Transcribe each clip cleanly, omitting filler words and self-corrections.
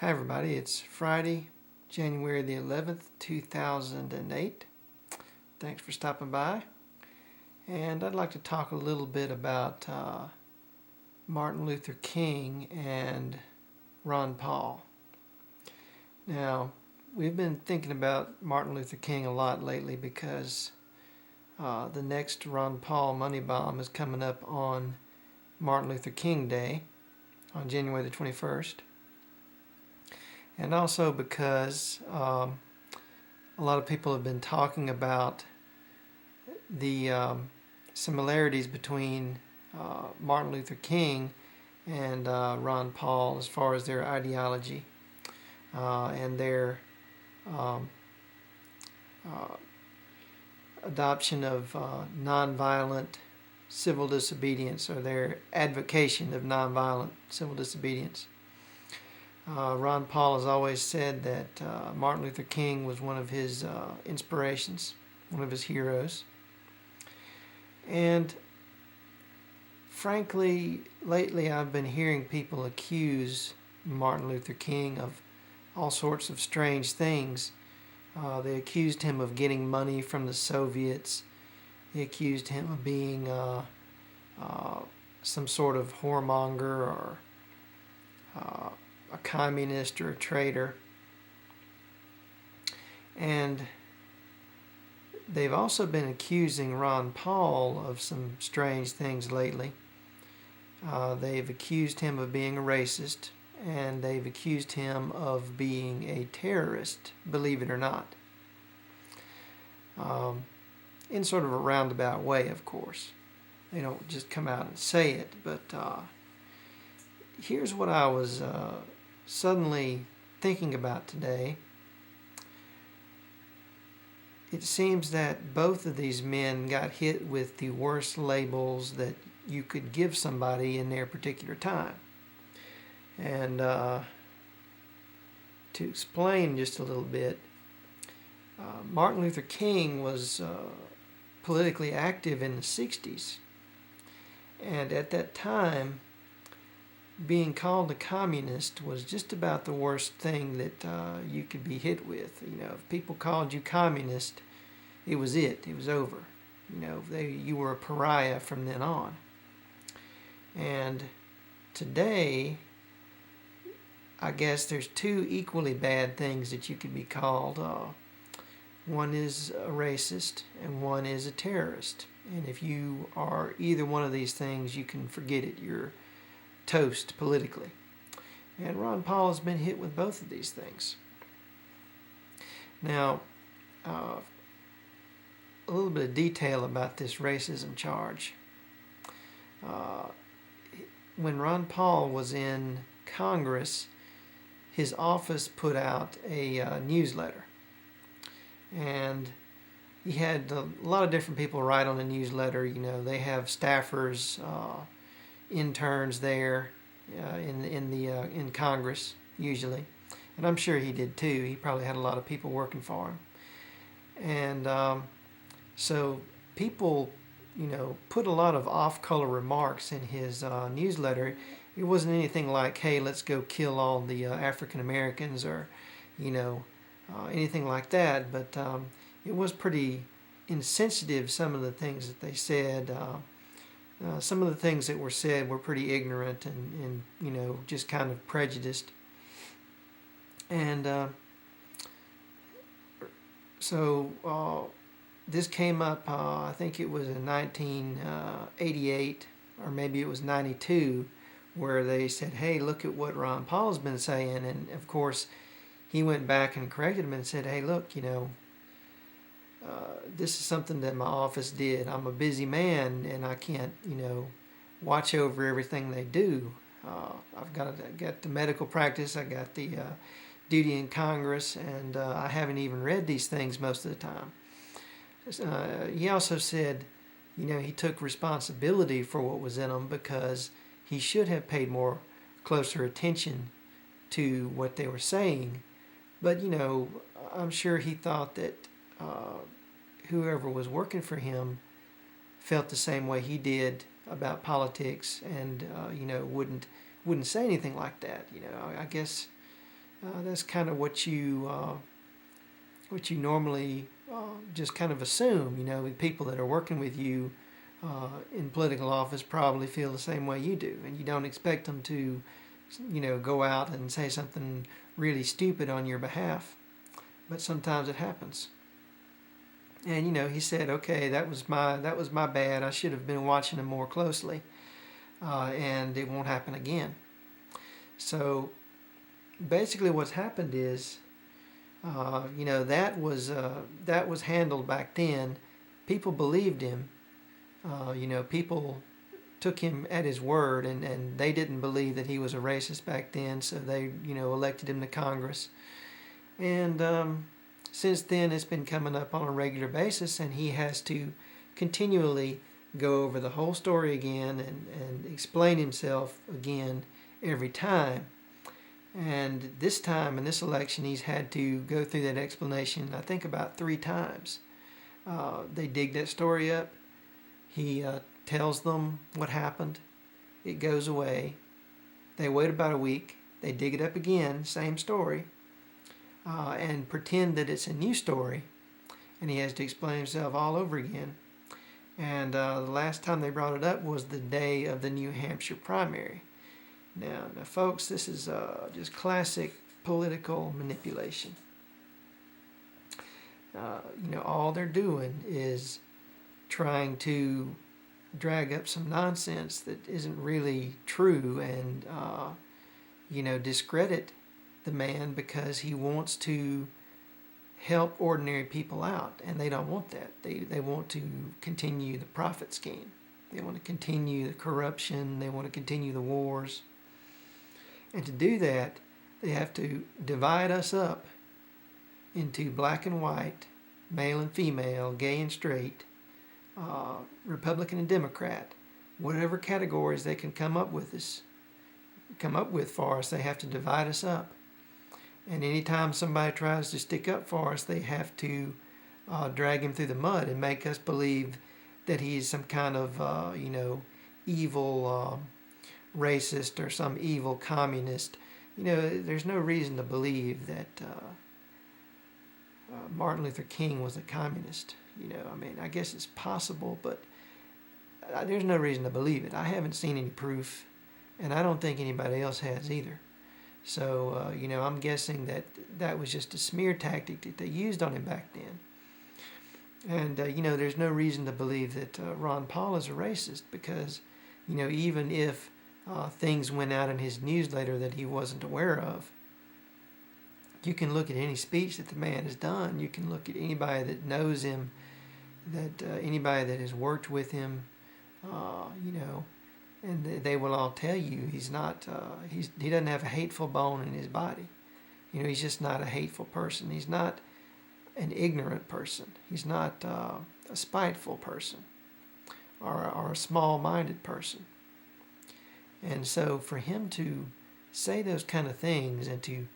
Hi everybody, it's Friday, January the 11th, 2008. Thanks for stopping by. And I'd like to talk a little bit about Martin Luther King and Ron Paul. Now, we've been thinking about Martin Luther King a lot lately because the next Ron Paul money bomb is coming up on Martin Luther King Day on January the 21st. And also because a lot of people have been talking about the similarities between Martin Luther King and Ron Paul as far as their ideology and their adoption of nonviolent civil disobedience, or their advocation of nonviolent civil disobedience. Ron Paul has always said that Martin Luther King was one of his inspirations, one of his heroes. And frankly, lately I've been hearing people accuse Martin Luther King of all sorts of strange things. They accused him of getting money from the Soviets. They accused him of being some sort of whoremonger or a communist or a traitor. And they've also been accusing Ron Paul of some strange things lately. They've accused him of being a racist, and they've accused him of being a terrorist, believe it or not. In sort of a roundabout way, of course. They don't just come out and say it, but here's what I was suddenly thinking about today. It seems that both of these men got hit with the worst labels that you could give somebody in their particular time. And to explain just a little bit, Martin Luther King was politically active in the 60s. And at that time, being called a communist was just about the worst thing that you could be hit with. You know, if people called you communist, it was it. It was over. You know, you were a pariah from then on. And today, I guess there's two equally bad things that you could be called. One is a racist and one is a terrorist. And if you are either one of these things, you can forget it. You're toast politically. And Ron Paul has been hit with both of these things. Now, a little bit of detail about this racism charge. When Ron Paul was in Congress, his office put out a newsletter. And he had a lot of different people write on the newsletter. You know, they have staffers, interns there in Congress usually, and I'm sure he did too. He probably had a lot of people working for him, and so people, you know, put a lot of off-color remarks in his newsletter. It wasn't anything like, "Hey, let's go kill all the African Americans," or, you know, anything like that. But it was pretty insensitive, some of the things that they said. Some of the things that were said were pretty ignorant and you know, just kind of prejudiced. And so this came up, I think it was in 1988, or maybe it was 92, where they said, "Hey, look at what Ron Paul's been saying." And of course, he went back and corrected him and said, "Hey, look, you know, this is something that my office did. I'm a busy man, and I can't, you know, watch over everything they do. I got the medical practice, I got the duty in Congress, and I haven't even read these things most of the time." He also said, you know, he took responsibility for what was in them because he should have paid closer attention to what they were saying. But, you know, I'm sure he thought that whoever was working for him felt the same way he did about politics, and you know, wouldn't say anything like that. You know, I guess That's kind of what you normally just kind of assume. The people that are working with you in political office probably feel the same way you do, and you don't expect them to, go out and say something really stupid on your behalf. But sometimes it happens. And he said, "Okay, that was my bad. I should have been watching him more closely, and it won't happen again." So basically, what's happened is, that was handled back then. People believed him. People took him at his word, and they didn't believe that he was a racist back then, so they, elected him to Congress. And since then, it's been coming up on a regular basis, and he has to continually go over the whole story again and explain himself again every time. And this time, in this election, he's had to go through that explanation, I think, about 3 times. They dig that story up. He tells them what happened. It goes away. They wait about a week. They dig it up again, same story, and pretend that it's a new story. And he has to explain himself all over again. And the last time they brought it up was the day of the New Hampshire primary. Now, folks, this is just classic political manipulation. All they're doing is trying to drag up some nonsense that isn't really true and, discredit the man because he wants to help ordinary people out, and they don't want that. They want to continue the profit scheme. They want to continue the corruption. They want to continue the wars. And to do that, they have to divide us up into black and white, male and female, gay and straight, Republican and Democrat. Whatever categories they can come up with for us, they have to divide us up. And anytime somebody tries to stick up for us, they have to drag him through the mud and make us believe that he's some kind of, evil racist or some evil communist. There's no reason to believe that Martin Luther King was a communist. I guess it's possible, but there's no reason to believe it. I haven't seen any proof, and I don't think anybody else has either. So, I'm guessing that was just a smear tactic that they used on him back then. And, there's no reason to believe that Ron Paul is a racist because, even if things went out in his newsletter that he wasn't aware of, you can look at any speech that the man has done. You can look at anybody that knows him, that anybody that has worked with him, and they will all tell you he doesn't have a hateful bone in his body. He's just not a hateful person. He's not an ignorant person. He's not a spiteful person or a small-minded person. And so for him to say those kind of things and to,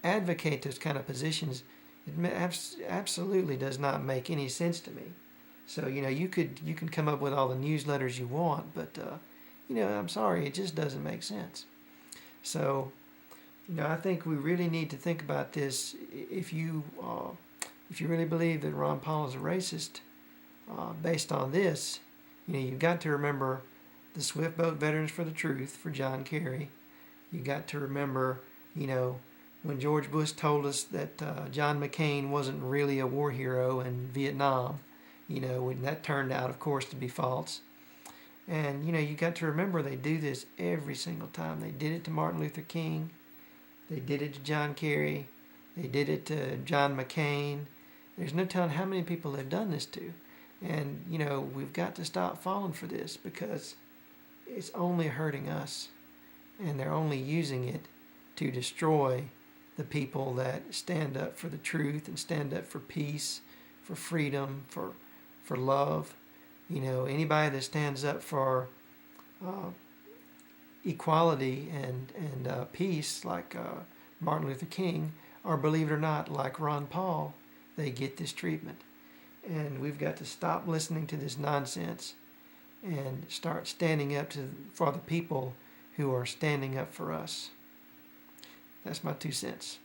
advocate those kind of positions, it absolutely does not make any sense to me. So, you can come up with all the newsletters you want, but, I'm sorry, it just doesn't make sense. So, I think we really need to think about this. If you really believe that Ron Paul is a racist, based on this, you've got to remember the Swift Boat Veterans for the Truth for John Kerry. You got to remember, when George Bush told us that John McCain wasn't really a war hero in Vietnam, when that turned out, of course, to be false. And, you got to remember they do this every single time. They did it to Martin Luther King. They did it to John Kerry. They did it to John McCain. There's no telling how many people they've done this to. And, we've got to stop falling for this because it's only hurting us. And they're only using it to destroy the people that stand up for the truth and stand up for peace, for freedom, for love. Anybody that stands up for equality and peace, like Martin Luther King, or believe it or not, like Ron Paul, they get this treatment. And we've got to stop listening to this nonsense and start standing up for the people who are standing up for us. That's my 2 cents.